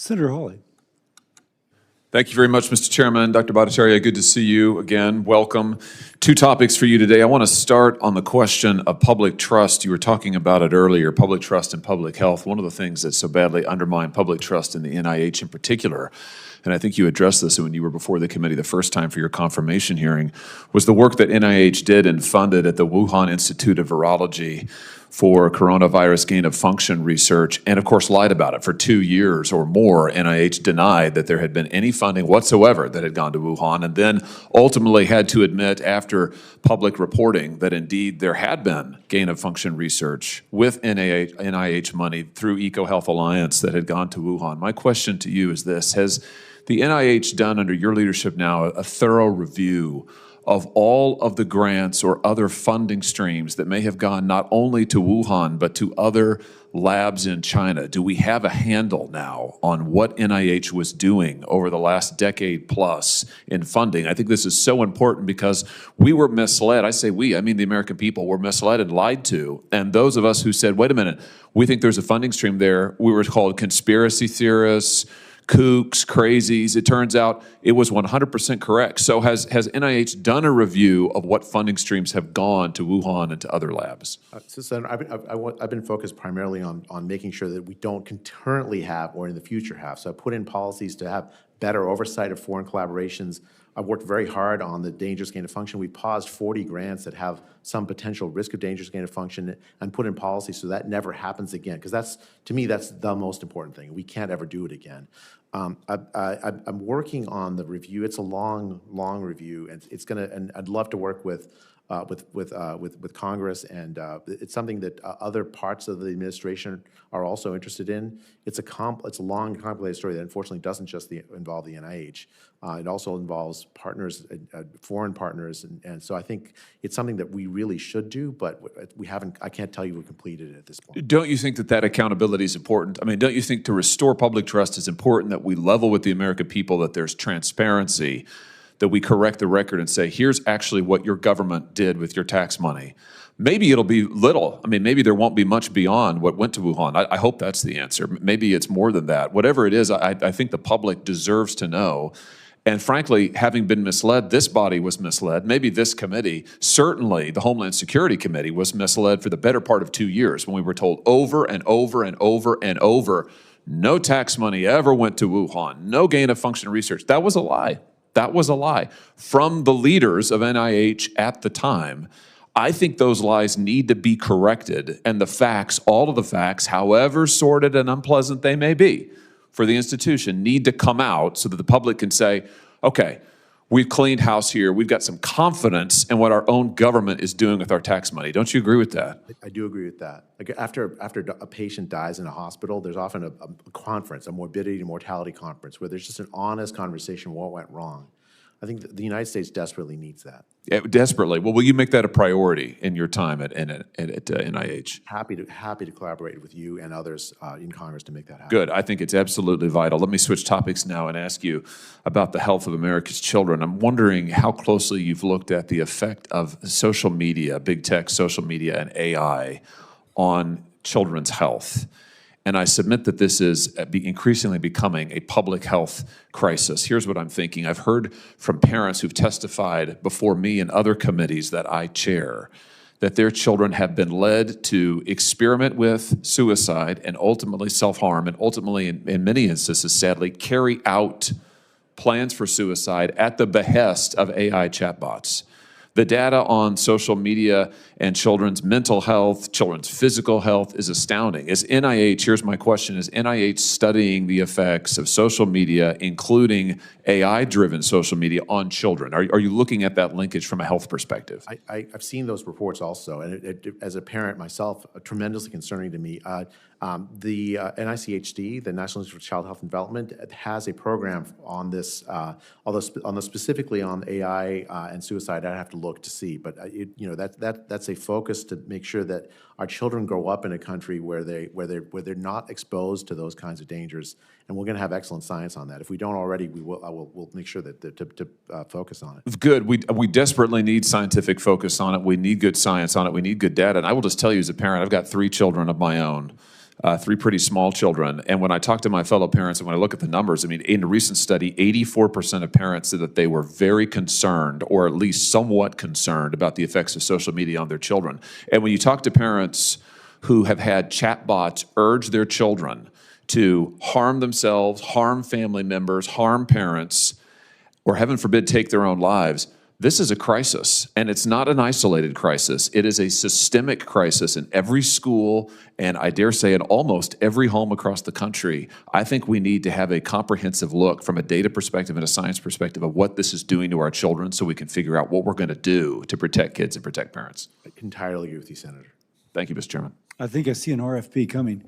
Senator Hawley. Thank you very much, Mr. Chairman. Dr. Bhattacharya, good to see you again. Welcome. Two topics for you today. I want to start on the question of public trust. You were talking about it earlier, public trust and public health. One of the things that so badly undermined public trust in the NIH in particular, and I think you addressed this when you were before the committee the first time for your confirmation hearing, was the work that NIH did and funded at the Wuhan Institute of Virology for coronavirus gain-of-function research, and of course lied about it for 2 years or more. NIH denied that there had been any funding whatsoever that had gone to Wuhan, and then ultimately had to admit after public reporting that indeed there had been gain-of-function research with NIH money through EcoHealth Alliance that had gone to Wuhan. My question to you is this: has the NIH done under your leadership now a thorough review of all of the grants or other funding streams that may have gone not only to Wuhan, but to other labs in China? Do we have a handle now on what NIH was doing over the last decade plus in funding? I think this is so important because we were misled. I say we, I mean the American people were misled and lied to. And those of us who said, wait a minute, we think there's a funding stream there, we were called conspiracy theorists, kooks, crazies. It turns out it was 100% correct. So has NIH done a review of what funding streams have gone to Wuhan and to other labs? So Senator, I've been focused primarily on making sure that we don't currently have or in the future have. So I put in policies to have better oversight of foreign collaborations. I've worked very hard on the dangerous gain of function. We paused 40 grants that have some potential risk of dangerous gain of function and put in policy so that never happens again. Because that's, to me, that's the most important thing. We can't ever do it again. I'm working on the review. It's a long review, and it's gonna. And I'd love to work with Congress, and it's something that other parts of the administration are also interested in. It's a long, complicated story that unfortunately doesn't just involve the NIH. It also involves partners, foreign partners, and so I think it's something that we really should do, but we haven't. I can't tell you we completed it at this point. Don't you think that accountability is important? I mean, don't you think to restore public trust is important that we level with the American people, that there's transparency, that we correct the record and say, here's actually what your government did with your tax money? Maybe it'll be little. I mean, maybe there won't be much beyond what went to Wuhan. I hope that's the answer. Maybe it's more than that. Whatever it is, I think the public deserves to know. And frankly, having been misled, this body was misled. Maybe this committee, certainly the Homeland Security Committee, was misled for the better part of 2 years when we were told over and over and over and over, no tax money ever went to Wuhan, no gain of function research. That was a lie. That was a lie from the leaders of NIH at the time. I think those lies need to be corrected, and the facts, all of the facts, however sordid and unpleasant they may be for the institution, need to come out so that the public can say, okay, we've cleaned house here. We've got some confidence in what our own government is doing with our tax money. Don't you agree with that? I do agree with that. Like after a patient dies in a hospital, there's often a conference, a morbidity and mortality conference, where there's just an honest conversation of what went wrong. I think the United States desperately needs that. Yeah, desperately. Well, will you make that a priority in your time at NIH? Happy to collaborate with you and others in Congress to make that happen. Good. I think it's absolutely vital. Let me switch topics now and ask you about the health of America's children. I'm wondering how closely you've looked at the effect of social media, big tech, social media, and AI on children's health. And I submit that this is increasingly becoming a public health crisis. Here's what I'm thinking. I've heard from parents who've testified before me and other committees that I chair that their children have been led to experiment with suicide and ultimately self-harm, and ultimately, in many instances, sadly, carry out plans for suicide at the behest of AI chatbots. The data on social media and children's mental health, children's physical health is astounding. Is NIH, here's my question, is NIH studying the effects of social media, including AI-driven social media, on children? Are you looking at that linkage from a health perspective? I've seen those reports also, and as a parent myself, tremendously concerning to me. The NICHD, the National Institute for Child Health and Development, has a program on this, although specifically on AI and suicide. I'd have to look to see, but that's a focus to make sure that our children grow up in a country where they're not exposed to those kinds of dangers, and we're going to have excellent science on that. If we don't already, we'll make sure that to focus on it. Good. We desperately need scientific focus on it. We need good science on it. We need good data. And I will just tell you as a parent, I've got 3 children of my own. three pretty small children. And when I talk to my fellow parents and when I look at the numbers, I mean, in a recent study, 84% of parents said that they were very concerned, or at least somewhat concerned, about the effects of social media on their children. And when you talk to parents who have had chatbots urge their children to harm themselves, harm family members, harm parents, or heaven forbid, take their own lives, this is a crisis, and it's not an isolated crisis. It is a systemic crisis in every school, and I dare say in almost every home across the country. I think we need to have a comprehensive look from a data perspective and a science perspective of what this is doing to our children so we can figure out what we're going to do to protect kids and protect parents. I entirely agree with you, Senator. Thank you, Mr. Chairman. I think I see an RFP coming.